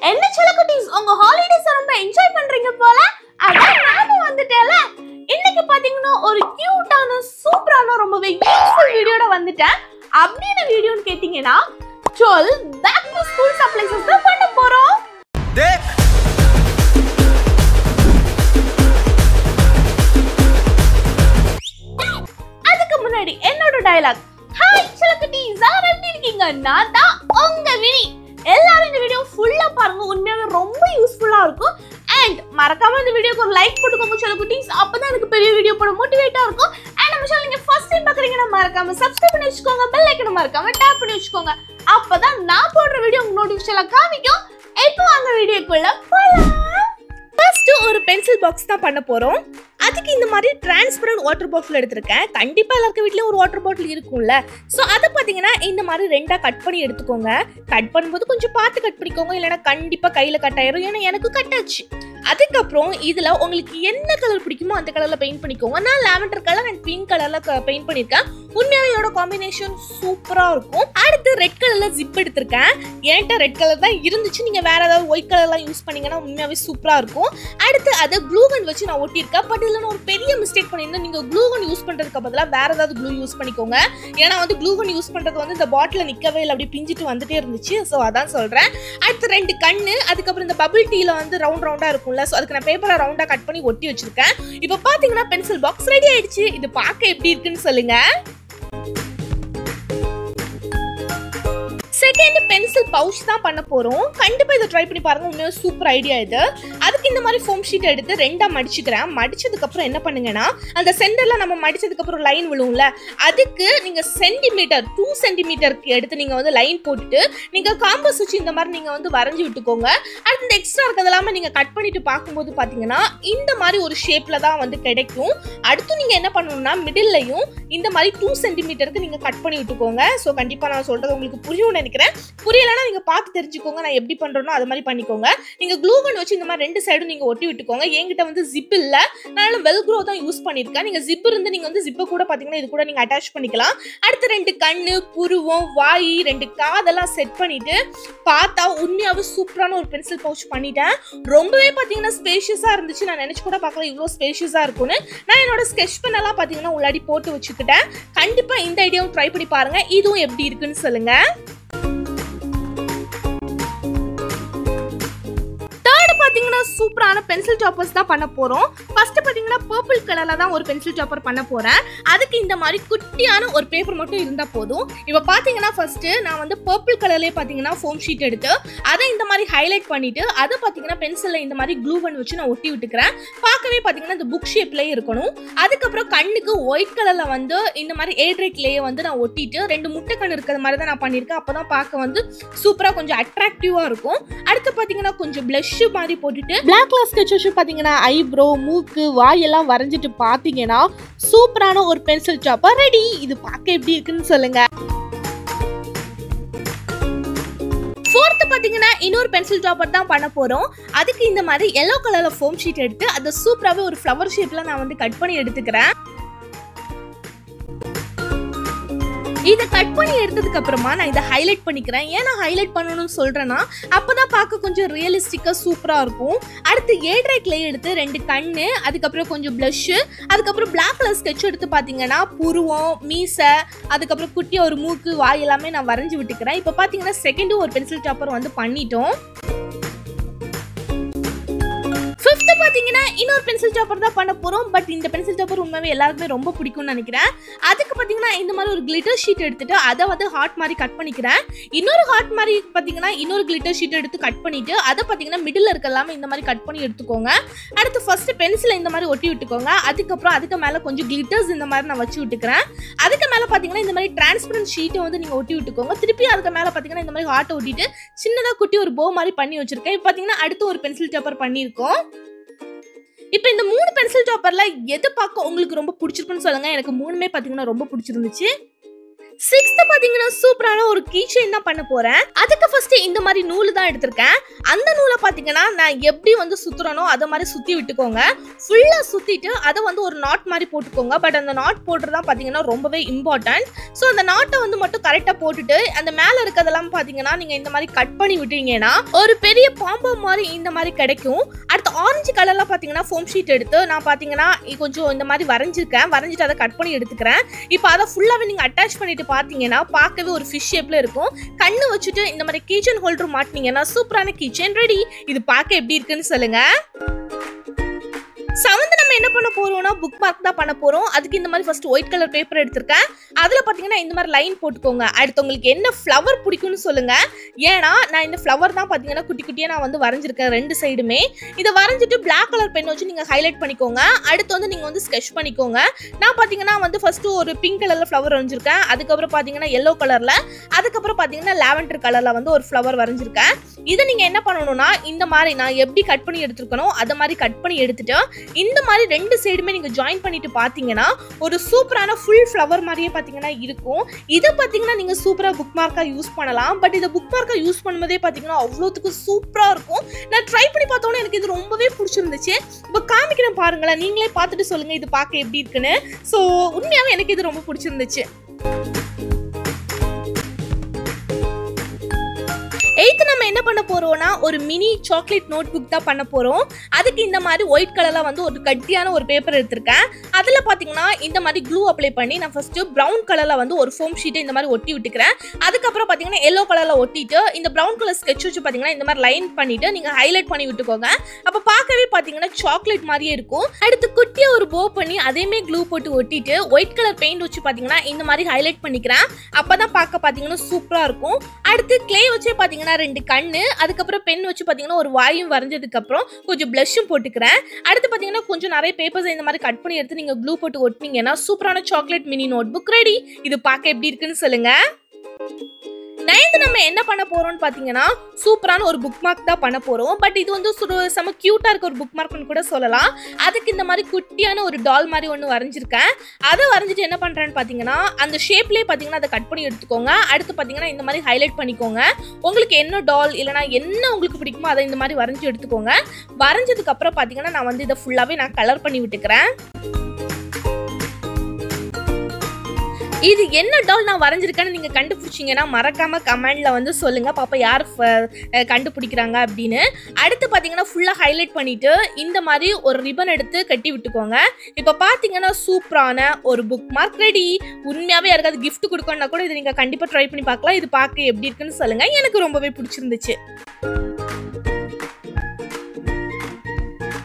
என்ன செல்லக்குட்டீஸ் உங்க ஹாலிடேஸ் ரொம்ப என்ஜாய் பண்றீங்க போல. அதான் நானும் வந்துட்டேன்ல. இன்னைக்கு பாத்தீங்கன்னா ஒரு கியூட்டான சூப்பரான ரொம்பவே யூஸ்ஃபுல் வீடியோட வந்துட்டேன். அப்படி என்ன வீடியோன்னு கேட்டீங்கன்னா 12 பேக் டு ஸ்கூல் சப்ளைஸ் தான் பண்ண போறோம். அதுக்கு முன்னாடி என்னோட டயலாக், ஹாய் செல்லக்குட்டீஸ் எல்லாரும் எப்படி இருக்கீங்க? நான் தான் உங்க வினி. எல்லாரும் இந்த வீடியோ ஃபுல்லா பாருங்க, உண்மையாவே ரொம்ப யூஸ்ஃபுல்லா இருக்கும். அண்ட் மறக்காம இந்த வீடியோக்கு ஒரு லைக் போட்டுக்கோங்க செல்லக்குட்டீஸ், அப்பதான் எனக்கு பெரிய வீடியோ போட மோட்டிவேட்டா இருக்கும். அண்ட் நம்ம சேனல் நீங்க ஃபர்ஸ்ட் டைம் பாக்குறீங்கன்னா மறக்காம சப்ஸ்கிரைப் பண்ணி வச்சுக்கோங்க, பெல் ஐகானை மறக்காம டேப் பண்ணி வச்சுக்கோங்க, அப்பதான் நான் போடுற வீடியோ உங்களுக்கு நோட்டிஃபிகேஷன்ல காமிக்கும். இப்போ வாங்க வீடியோக்குள்ள போலாம். ஃபர்ஸ்ட் ஒரு பென்சில் பாக்ஸ் தான் பண்ண போறோம். அதுக்கு இந்த மாதிரி டிரான்ஸ்பரண்ட் வாட்டர் பாட்டில் எடுத்திருக்கேன். கண்டிப்பா எல்லாருக்கும் வீட்லயும் ஒரு வாட்டர் பாட்டில் இருக்கும்ல. சோ அதை பாத்தீங்கன்னா இந்த மாதிரி ரெண்டா கட் பண்ணி எடுத்துக்கோங்க. கட் பண்ணும்போது கொஞ்சம் பார்த்து கட் பண்ணிக்கோங்க, இல்லைன்னா கண்டிப்பா கையில கட் ஆயிரும். ஏன்னா எனக்கு கட் ஆச்சு. அதுக்கப்புறம் இதுல உங்களுக்கு என்ன கலர் பிடிக்குமோ அந்த கலர்ல பெயிண்ட் பண்ணிக்கோங்க. நான் லாவெண்டர் கலர் அண்ட் பிங்க் கலர்ல பெயிண்ட் பண்ணிருக்கேன். உண்மையாவே இதோட காம்பினேஷன் சூப்பரா இருக்கும். அடுத்து ரெட் கலர்ல ஜிப் எடுத்திருக்கேன். என்கிட்ட ரெட் கலர் தான் இருந்துச்சு, நீங்க வேற ஏதாவது ஒயிட் கலர்லாம் யூஸ் பண்ணீங்கன்னா உண்மையாவே சூப்பரா இருக்கும். அடுத்து அதை க்ளூ கன் வச்சு நான் ஒட்டியிருக்கேன். பட் இதுல ஒரு பெரிய மிஸ்டேக் பண்ணியிருந்தேன். நீங்க க்ளூ கன் யூஸ் பண்றதுக்கு பதிலாக வேற ஏதாவது க்ளூ யூஸ் பண்ணிக்கோங்க. ஏன்னா வந்து க்ளூ கன் யூஸ் பண்றது வந்து இந்த பாட்டில நிக்கவே இல்லை, அப்படி பிஞ்சிட்டு வந்துட்டே இருந்துச்சு. ஸோ அதான் சொல்றேன். அடுத்து 2 கண்ணு, அதுக்கப்புறம் இந்த பபிள் டீல வந்து ரவுண்ட் ரவுண்டா இருக்கும்ல, ஸோ அதுக்கு நான் பேப்பரை ரவுண்டா கட் பண்ணி ஒட்டி வச்சிருக்கேன். இப்போ பாத்தீங்கன்னா பென்சில் பாக்ஸ் ரெடி ஆயிடுச்சு. இது பார்க்க எப்படி இருக்குன்னு சொல்லுங்க. செகண்ட் பென்சில் பவுச் தான் பண்ண போறோம். கண்டிப்பா இதை ட்ரை பண்ணி பாருங்க, உண்மையாக சூப்பர் ஐடியா இது. அதுக்கு இந்த மாதிரி ஃபோம் ஷீட் எடுத்து ரெண்டா மடிச்சுக்கிறேன். மடிச்சதுக்கு அப்புறம் என்ன பண்ணுங்கன்னா, அந்த சென்டர்ல நம்ம மடிச்சதுக்கு அப்புறம் லைன் விழுவும்ல, அதுக்கு நீங்க சென்டிமீட்டர் 2 சென்டிமீட்டருக்கு எடுத்து நீங்க வந்து லைன் போட்டுட்டு நீங்க காம்பஸ் வச்சு இந்த மாதிரி நீங்க வந்து வரைஞ்சி விட்டுக்கோங்க. அடுத்து இந்த எக்ஸ்ட்ரா இருக்கிறதெல்லாம நீங்க கட் பண்ணிட்டு பார்க்கும்போது பாத்தீங்கன்னா இந்த மாதிரி ஒரு ஷேப்ல தான் வந்து கிடைக்கும். அடுத்து நீங்க என்ன பண்ணணும்னா மிடில்லையும் இந்த மாதிரி 2 சென்டிமீட்டருக்கு நீங்க கட் பண்ணி விட்டுக்கோங்க. ஸோ கண்டிப்பா நான் சொல்றது உங்களுக்கு புரியும்னு நினைக்கிறேன். புரியலன்னா நீங்க பார்த்து தெரிஞ்சுக்கோங்க, நான் எப்படி பண்றேனோ அது மாதிரி பண்ணிக்கோங்க. நீங்க க்ளூ கன் வச்சு இந்த மாதிரி 2 சைடும் நீங்க ஒட்டி விட்டுக்கோங்க. என்கிட்ட வந்து ஜிப் இல்ல, நான் வெல்க்ரோ தான் யூஸ் பண்ணிருக்கேன். நீங்க ஜிப் இருந்து நீங்க வந்து ஜிப்பை கூட பாத்தீங்கன்னா இது கூட நீங்க அட்டாச் பண்ணிக்கலாம். அடுத்து 2 கண்ணு, புருவம், வாய், 2 காதெல்லாம் செட் பண்ணிட்டு பார்த்தா உண்மையாவே சூப்பரான ஒரு பென்சில் பவுச் பண்ணிட்டேன். ரொம்பவே பாத்தீங்கன்னா ஸ்பேஷியஸா இருந்துச்சு. நான் நினைச்சு கூட பார்க்கல இவ்வளவு ஸ்பேஷியஸா இருக்கும்னு. நான் என்னோட ஸ்கெட்ச் பென் எல்லாம் பாத்தீங்கன்னா உள்ளாடி போட்டு வச்சுக்கிட்டேன். கண்டிப்பா இந்த ஐடியாவும் ட்ரை பண்ணி பாருங்க, இதுவும் எப்படி இருக்குன்னு சொல்லுங்க. பாத்தீங்கன்னா சூப்பரான பென்சில் சாப்பர்ஸ் தான் பண்ண போறோம். ஃபர்ஸ்ட் பாத்தீங்கன்னா பர்பிள் கலர்ல தான் ஒரு பென்சில் சாப்பர் பண்ண போறேன். அதுக்கு இந்த மாதிரி குட்டியான ஒரு பேப்பர் மட்டும் இருந்தா போதும். இப்போ பாத்தீங்கன்னா ஃபர்ஸ்ட் நான் வந்து பர்பிள் கலர்லயே பாத்தீங்கன்னா ஃபோம் ஷீட் எடுத்து அதை இந்த மாதிரி ஹைலைட் பண்ணிட்டு அதை பாத்தீங்கன்னா பென்சில்ல இந்த மாதிரி க்ளூ கன் வச்சு நான் ஒட்டி விட்டுக்கிறேன். பார்க்கவே பாத்தீங்கன்னா இந்த புக் ஷேப்லயே இருக்கணும். அதுக்கப்புறம் கண்ணுக்கு ஒயிட் கலர்ல வந்து இந்த மாதிரி ஏட்ரைக்லயே வந்து நான் ஒட்டிட்டு 2 முட்டை கண் இருக்கிற மாதிரி தான் நான் பண்ணிருக்கேன். அப்பதான் பார்க்க வந்து சூப்பரா கொஞ்சம் அட்ராக்டிவா இருக்கும். அடுத்து பாத்தீங்கன்னா கொஞ்சம் பிளஷ் மாதிரி போட்டுட்டு பிளாக் கலர் ஸ்கெட்ச் வச்சு பாத்தீங்கன்னா ஐப்ரோ, மூக்கு, வாய் எல்லாம் வரைஞ்சிட்டு பாத்தீங்கன்னா சூப்பரான ஒரு பென்சில் சாப்பர் ரெடி. இது பார்க்க எப்படி இருக்குன்னு சொல்லுங்க. ஃபோர்த் பாத்தீங்கன்னா இன்னொரு பென்சில் சாப்பர் தான் பண்ண போறோம். அதுக்கு இந்த மாதிரி yellow கலர்ல ஃபோம் ஷீட் எடுத்து அதை சூப்பராவே ஒரு ஃப்ளவர் ஷேப்ல நான் வந்து கட் பண்ணி எடுத்துக்கிறேன். இதை கட் பண்ணி எடுத்ததுக்கு அப்புறமா நான் இதை ஹைலைட் பண்ணிக்கிறேன். ஏன்னா ஹைலைட் பண்ணணும்னு சொல்றேன்னா அப்பதான் பார்க்க கொஞ்சம் ரியலிஸ்டிக்கா சூப்பரா இருக்கும். அடுத்து ஏட்ரைக்ல எடுத்து 2 கண்ணு, அதுக்கப்புறம் கொஞ்சம் பிளஷ், அதுக்கப்புறம் பிளாக் கலர் ஸ்கெட்ச் எடுத்து பாத்தீங்கன்னா புருவம், மீசை, அதுக்கப்புறம் குட்டியா ஒரு மூக்கு, வாய் எல்லாமே நான் வரைஞ்சி விட்டுக்கிறேன். இப்போ பாத்தீங்கன்னா செகண்டும் ஒரு பென்சில் சாப்பர் வந்து பண்ணிட்டோம். ஃபிஃப்த் பாத்தீங்கன்னா இன்னொரு பென்சில் சாப்பர் தான் பண்ண போறோம். பட் இந்த பென்சில் சாப்பர் உண்மையாவே எல்லாருக்குமே ரொம்ப பிடிக்கும்னு நினைக்கிறேன். அதுக்கு பாத்தீங்கன்னா இந்த மாதிரி ஒரு கிளிட்டர் ஷீட் எடுத்துட்டு அதை வந்து ஹார்ட் மாதிரி கட் பண்ணிக்கிறேன். இன்னொரு ஹார்ட் மாதிரி பாத்தீங்கன்னா இன்னொரு கிளிட்டர் ஷீட் எடுத்து கட் பண்ணிட்டு அதை பாத்தீங்கன்னா மிடில் இருக்க எல்லாமே இந்த மாதிரி கட் பண்ணி எடுத்துக்கோங்க. அடுத்து ஃபர்ஸ்ட் பென்சிலை இந்த மாதிரி ஒட்டி விட்டுக்கோங்க. அதுக்கப்புறம் அதுக்கு மேல கொஞ்சம் கிளிட்டர்ஸ் இந்த மாதிரி நான் வச்சு விட்டுக்கிறேன். அதுக்கு மேல பாத்தீங்கன்னா இந்த மாதிரி டிரான்ஸ்பரண்ட் ஷீட்டை வந்து நீங்க ஒட்டி விட்டுக்கோங்க. திருப்பி அதுக்கு மேல பாத்தீங்கன்னா இந்த மாதிரி ஹார்ட் ஒட்டிட்டு சின்னதா குட்டி ஒரு போ மாதிரி பண்ணி வச்சிருக்கேன். இப்போ பாத்தீங்கன்னா அடுத்து ஒரு பென்சில் சாப்பர் பண்ணியிருக்கோம். இப்போ இந்த 3 பென்சில் சாப்பர்ல எது பார்க்க உங்களுக்கு ரொம்ப பிடிச்சிருக்குன்னு சொல்லுங்க. எனக்கு 3மே பாத்தீங்கன்னா ரொம்ப பிடிச்சிருந்துச்சு. 6th பாத்தீங்கன்னா சூப்பரான ஒரு கீ செயின் தான் பண்ண போறேன். அதுக்கு ஃபர்ஸ்ட் இந்த மாதிரி நூல் தான் எடுத்திருக்கேன். அந்த நூலை பாத்தீங்கன்னா நான் எப்படி வந்து சுத்துறனோ அத மாதிரி சுத்தி விட்டுக்கோங்க. ஃபுல்லா சுத்திட்டு அத வந்து ஒரு நாட் மாதிரி போட்டுக்கோங்க. பட் அந்த நாட் போடுறதா பாத்தீங்கன்னா ரொம்பவே இம்பார்ட்டன்ட். சோ அந்த நாட்டை வந்து மட்டும் கரெக்டா போட்டுட்டு அந்த மேல இருக்கதெல்லாம் பாத்தீங்கன்னா நீங்க இந்த மாதிரி கட் பண்ணி விட்டீங்கன்னா ஒரு பெரிய பாம்பம் மாதிரி இந்த மாதிரி கிடைக்கும். அடுத்து ஆரஞ்சு கலர்ல பாத்தீங்கன்னா ஃபோம் ஷீட் எடுத்து நான் பாத்தீங்கன்னா கொஞ்சம் இந்த மாதிரி வரைஞ்சிருக்கேன். வரைஞ்சிட்டு அதை கட் பண்ணி எடுத்துக்கிறேன். இப்போ அதை ஃபுல்லாவே நீங்க அட்டாச் பண்ணிட்டு பாத்தீங்கன்னா பார்க்கவே ஒரு ஃபிஷ் ஷேப்ல இருக்கும். கண்ணு வச்சுட்டு இந்த மாதிரி கீச்சன் ஹோல்டர் மாட்டினீங்கன்னா சூப்பரான கீச்சன் ரெடி. இது பார்க்க எப்படி இருக்குன்னு சொல்லுங்க. செவன்த் நம்ம என்ன பண்ண போறோம்னா புக் மார்க் தான் பண்ண போறோம். அதுக்கு இந்த மாதிரி ஃபர்ஸ்ட் ஒயிட் கலர் பேப்பர் எடுத்திருக்கேன். அதுல பாத்தீங்கன்னா இந்த மாதிரி லைன் போட்டுக்கோங்க. அடுத்து உங்களுக்கு என்ன ஃப்ளவர் பிடிக்கும்னு சொல்லுங்க. ஏன்னா நான் இந்த ஃப்ளவர் தான் பாத்தீங்கன்னா குட்டி குட்டியா நான் வந்து வரைஞ்சிருக்கேன் ரெண்டு சைடுமே. இதை வரைஞ்சிட்டு பிளாக் கலர் பென் வச்சு நீங்க ஹைலைட் பண்ணிக்கோங்க. அடுத்து வந்து நீங்க வந்து ஸ்கெட்ச் பண்ணிக்கோங்க. நான் பாத்தீங்கன்னா வந்து ஃபர்ஸ்ட் ஒரு பிங்க் கலர்ல ஃப்ளவர் வரைஞ்சிருக்கேன். அதுக்கப்புறம் பாத்தீங்கன்னா எல்லோ கலர்ல, அதுக்கப்புறம் பாத்தீங்கன்னா லாவெண்டர் கலர்ல வந்து ஒரு ஃப்ளவர் வரைஞ்சிருக்கேன். இதை நீங்க என்ன பண்ணணும்னா இந்த மாதிரி நான் எப்படி கட் பண்ணி எடுத்துருக்கணும் அத மாதிரி கட் பண்ணி எடுத்துட்டு இந்த மாதிரி ரெண்டு சைடுமே நீங்க ஜாயின் பண்ணிட்டு பாத்தீங்கன்னா ஒரு சூப்பரான ஃபுல் ஃப்ளவர் மாதிரியே பாத்தீங்கன்னா இருக்கும். இத பாத்தீங்கன்னா நீங்க சூப்பரா புக் மார்க்கா யூஸ் பண்ணலாம். பட் இத புக் மார்க்கா யூஸ் பண்ணும்போதே பாத்தீங்கன்னா அவ்வளவுக்கு சூப்பரா இருக்கும். நான் ட்ரை பண்ணி பார்த்தோன்னே எனக்கு இது ரொம்பவே பிடிச்சிருந்துச்சு. இப்போ காமிக்கிறேன் பாருங்களேன், நீங்களே பார்த்துட்டு சொல்லுங்க இது பார்க்க எப்படி இருக்குன்னு. ஸோ உண்மையாவே எனக்கு இது ரொம்ப பிடிச்சிருந்துச்சு. 8th நம்ம என்ன பண்ண போறோம்னா ஒரு மினி சாக்லேட் நோட் புக் தான் பண்ண போறோம். அதுக்கு இந்த மாதிரி ஒயிட் கலர்ல வந்து ஒரு கட்டியான ஒரு பேப்பர் எடுத்திருக்கேன். அதுல பாத்தீங்கன்னா இந்த மாதிரி க்ளூ அப்ளை பண்ணி நான் ஃபர்ஸ்ட் பிரவுன் கலர்ல வந்து ஒரு ஃபோம் ஷீட்டை இந்த மாதிரி ஒட்டி விட்டுக்கிறேன். அதுக்கப்புறம் பாத்தீங்கன்னா எல்லோ கலர்ல ஒட்டிட்டு இந்த பிரவுன் கலர் ஸ்கெட்ச் வச்சு பாத்தீங்கன்னா இந்த மாதிரி லைன் பண்ணிட்டு நீங்க ஹைலைட் பண்ணி விட்டுக்கோங்க. அப்ப பார்க்கவே பாத்தீங்கன்னா சாக்லேட் மாதிரியே இருக்கும். அடுத்து குட்டியா ஒரு போ பண்ணி அதேமே க்ளூ போட்டு ஒட்டிட்டு ஒயிட் கலர் பெயிண்ட் வச்சு பாத்தீங்கன்னா இந்த மாதிரி ஹைலைட் பண்ணிக்கிறேன். அப்பதான் பார்க்க பாத்தீங்கன்னா சூப்பரா இருக்கும். அடுத்து கிளே வச்சு பாத்தீங்கன்னா ரெண்டு கண்ணு, அதுக்கப்புறம் பென் வச்சு பாத்தீங்கன்னா ஒரு வாயும் வரைஞ்சதுக்கு அப்புறம் கொஞ்சம் பிளஷும் போட்டுக்கிறேன். அடுத்து பாத்தீங்கன்னா கொஞ்சம் நிறைய பேப்பர்ஸ் இந்த மாதிரி கட் பண்ணி எடுத்து நீங்க க்ளூ போட்டு ஒட்டினீங்கன்னா சூப்பரான chocolate mini note book ready. இது பார்க்க எப்படி இருக்குன்னு சொல்லுங்க. 9th நம்ம என்ன பண்ண போறோம்னு பாத்தீங்கன்னா சூப்பரான ஒரு புக் மார்க் தான் பண்ண போறோம். பட் இது வந்து செம கியூட்டா இருக்க ஒரு புக் மார்க்னு கூட சொல்லலாம். அதுக்கு இந்த மாதிரி குட்டியான ஒரு டால் மாதிரி ஒன்று வரைஞ்சிருக்கேன். அதை வரைஞ்சிட்டு என்ன பண்றேன்னு பாத்தீங்கன்னா அந்த ஷேப்லேயே பாத்தீங்கன்னா அதை கட் பண்ணி எடுத்துக்கோங்க. அடுத்து பாத்தீங்கன்னா இந்த மாதிரி ஹைலைட் பண்ணிக்கோங்க. உங்களுக்கு என்ன டால் இல்லைனா என்ன உங்களுக்கு பிடிக்குமோ அதை இந்த மாதிரி வரைஞ்சி எடுத்துக்கோங்க. வரைஞ்சதுக்கு அப்புறம் பாத்தீங்கன்னா நான் வந்து இதை ஃபுல்லாவே நான் கலர் பண்ணி விட்டுக்கிறேன். இது என்ன டால் நான் வரைஞ்சிருக்கேன்னு நீங்க கண்டுபிடிச்சீங்கன்னா மறக்காம கமெண்ட்ல வந்து சொல்லுங்க பாப்பா யார் கண்டுபிடிக்கிறாங்க அப்படின்னு. அடுத்து பாத்தீங்கன்னா ஃபுல்லா ஹைலைட் பண்ணிட்டு இந்த மாதிரி ஒரு ரிப்பன் எடுத்து கட்டி விட்டுக்கோங்க. இப்ப பாத்தீங்கன்னா சூப்பரான ஒரு புக் மார்க் ரெடி. உண்மையாவே யாருக்காவது கிஃப்ட் கொடுக்கணும்னா கூட இதை நீங்க கண்டிப்பா ட்ரை பண்ணி பார்க்கலாம். இது பார்க்க எப்படி இருக்குன்னு சொல்லுங்க. எனக்கு ரொம்பவே பிடிச்சிருந்துச்சு.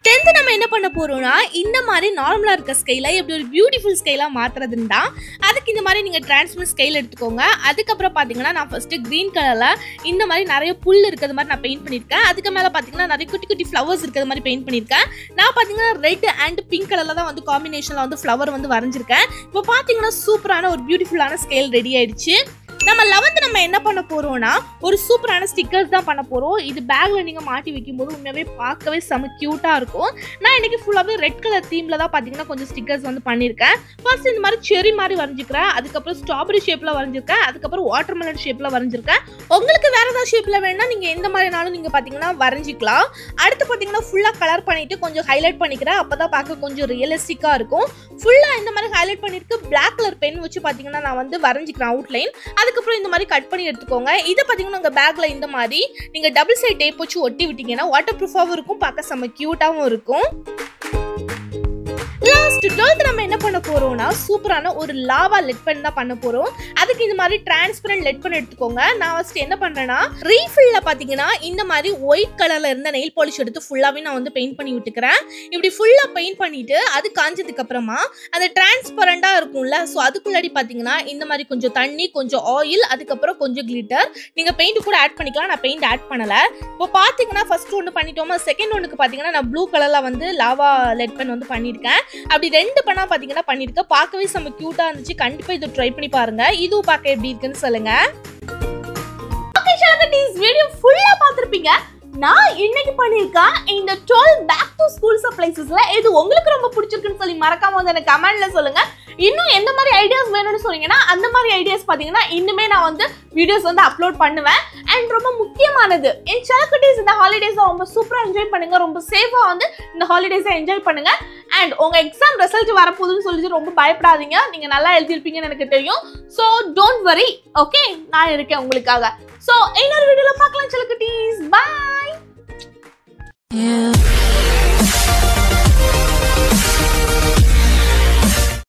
10th நம்ம என்ன பண்ண போறோம்னா இந்த மாதிரி நார்மலா இருக்க ஸ்கைல எப்படி ஒரு பியூட்டிஃபுல் ஸ்கைலா மாத்துறதுன்னு தான். அதுக்கு இந்த மாதிரி நீங்க டிரான்ஸ்பரன்ட் ஸ்கைல் எடுத்துக்கோங்க. அதுக்கப்புறம் பாத்தீங்கன்னா நான் ஃபர்ஸ்ட் கிரீன் கலர்ல இந்த மாதிரி நிறைய புல் இருக்கிறது மாதிரி நான் பெயிண்ட் பண்ணிருக்கேன். அதுக்கு மேல பாத்தீங்கன்னா நிறைய குட்டி குட்டி ஃப்ளவர்ஸ் இருக்கிறது மாதிரி பெயிண்ட் பண்ணிருக்கேன். நான் பாத்தீங்கன்னா ரெட் அண்ட் பிங்க் கலர்ல தான் வந்து காம்பினேஷன்ல வந்து ஃப்ளவர் வந்து வரைஞ்சிருக்கேன். இப்போ பாத்தீங்கன்னா சூப்பரான ஒரு பியூட்டிஃபுல்லான ஸ்கைல் ரெடி ஆயிடுச்சு. நம்ம 11th நம்ம என்ன பண்ண போறோம்னா ஒரு சூப்பரான ஸ்டிக்கர்ஸ் தான் பண்ண போறோம். இது பேக்ல நீங்க மாட்டி வைக்கும்போது உண்மையாவே பார்க்கவே செம கியூட்டா இருக்கும். நான் இன்னைக்கு ஃபுல்லாவே ரெட் கலர் தீம்ல தான் பாத்தீங்கன்னா கொஞ்சம் ஸ்டிக்கர்ஸ் வந்து பண்ணிருக்கேன். ஃபர்ஸ்ட் இந்த மாதிரி செரி மாதிரி வரைஞ்சிக்கிறேன். அதுக்கப்புறம் ஸ்ட்ராபெரி ஷேப்ல வரைஞ்சிருக்கேன். அதுக்கப்புறம் வாட்டர்மெலன் ஷேப்ல வரைஞ்சிருக்கேன். உங்களுக்கு வேற ஏதாவது ஷேப்ல வேணா நீங்க எந்த மாதிரினாலும் நீங்க பாத்தீங்கன்னா வரைஞ்சிக்கலாம். அடுத்து பாத்தீங்கன்னா ஃபுல்லா கலர் பண்ணிட்டு கொஞ்சம் ஹைலைட் பண்ணிக்கிறேன். அப்பதான் பார்க்க கொஞ்சம் ரியலிஸ்டிக்கா இருக்கும். ஃபுல்லா இந்த மாதிரி ஹைலைட் பண்ணிட்டு பிளாக் கலர் பென் வச்சு பாத்தீங்கன்னா நான் வந்து வரைஞ்சிக்கிறேன் அவுட்லைன். அதுக்கப்புறம் இந்த மாதிரி கட் பண்ணி எடுத்துக்கோங்க. இதை பாத்தீங்கன்னா உங்க பேக்ல இந்த மாதிரி நீங்க டபுள் சைட் டேப் வச்சு ஒட்டி விட்டீங்கன்னா வாட்டர் ப்ரூஃபாவும் இருக்கும், பார்க்க செம கியூட்டாவும் இருக்கும். லாஸ்ட் 12th நம்ம என்ன பண்ண போறோம்னா சூப்பரான ஒரு லாவா லெட் பென் தான் பண்ண போறோம். அதுக்கு இந்த மாதிரி டிரான்ஸ்பரண்ட் லெட் பென் எடுத்துக்கோங்க. நான் ஃபர்ஸ்ட் என்ன பண்றேன்னா ரீஃபில்ல பாத்தீங்கன்னா இந்த மாதிரி ஒயிட் கலர்ல இருந்த நெயில் பாலிஷ் எடுத்து ஃபுல்லாவே நான் வந்து பெயிண்ட் பண்ணி விட்டுக்கிறேன். இப்படி ஃபுல்லா பெயிண்ட் பண்ணிட்டு அது காஞ்சதுக்கு அப்புறமா அந்த டிரான்ஸ்பரண்டா இருக்கும்ல, சோ அதுக்குள்ளாடி பாத்தீங்கன்னா இந்த மாதிரி கொஞ்சம் தண்ணி, கொஞ்சம் ஆயில், அதுக்கப்புறம் கொஞ்சம் கிளிட்டர், நீங்க பெயிண்ட் கூட ஆட் பண்ணிக்கலாம். நான் பெயிண்ட் ஆட் பண்ணல. இப்போ பாத்தீங்கன்னா ஃபர்ஸ்ட் ஒன்று பண்ணிட்டோமா, செகண்ட் ஒன்னுக்கு பாத்தீங்கன்னா நான் ப்ளூ கலர்ல வந்து லாவா லெட் பென் வந்து பண்ணிருக்கேன். அப்படி ரெண்டு பண்ணா பாத்தீங்கன்னா பண்ணிருக்கேன். பார்க்கவே செம கியூட்டா இருந்துச்சு. கண்டிப்பா இதை ட்ரை பண்ணி பாருங்க. இதுவும் பார்க்க எப்படி இருக்குன்னு சொல்லுங்க. ஓகே ஷாகட்டீஸ், வீடியோ ஃபுல்லா பார்த்திருப்பீங்க. நான் இன்னைக்கு பண்ணிருக்கேன் இந்த 12 பேக் டு ஸ்கூல் சப்ளைஸ்ல எது உங்களுக்கு ரொம்ப பிடிச்சிருக்குன்னு சொல்லி மறக்காம வந்து எனக்கு கமெண்ட்ல சொல்லுங்க. இன்னும் எந்த மாதிரி ஐடியாஸ் வேணும்னு சொன்னீங்கன்னா அந்த மாதிரி ஐடியாஸ் பார்த்தீங்கன்னா இன்னுமே நான் வந்து வீடியோஸ் வந்து அப்லோட் பண்ணுவேன். அண்ட் ரொம்ப முக்கியமானது, என் செல்லக்குட்டீஸ் இந்த ஹாலிடேஸை ரொம்ப சூப்பராக என்ஜாய் பண்ணுங்க, ரொம்ப சேஃபாக வந்து இந்த ஹாலிடேஸை என்ஜாய் பண்ணுங்க. அண்ட் உங்க எக்ஸாம் ரிசல்ட் வரப்போகுதுன்னு சொல்லிட்டு ரொம்ப பயப்படாதீங்க, நீங்க நல்லா எழுதிருப்பீங்கன்னு எனக்கு தெரியும். ஸோ டோன்ட் வரி, ஓகே, நான் இருக்கேன் உங்களுக்காக. ஸோ இன்னொரு வீடியோல பார்க்கலாம் செல்லக்குட்டீஸ்.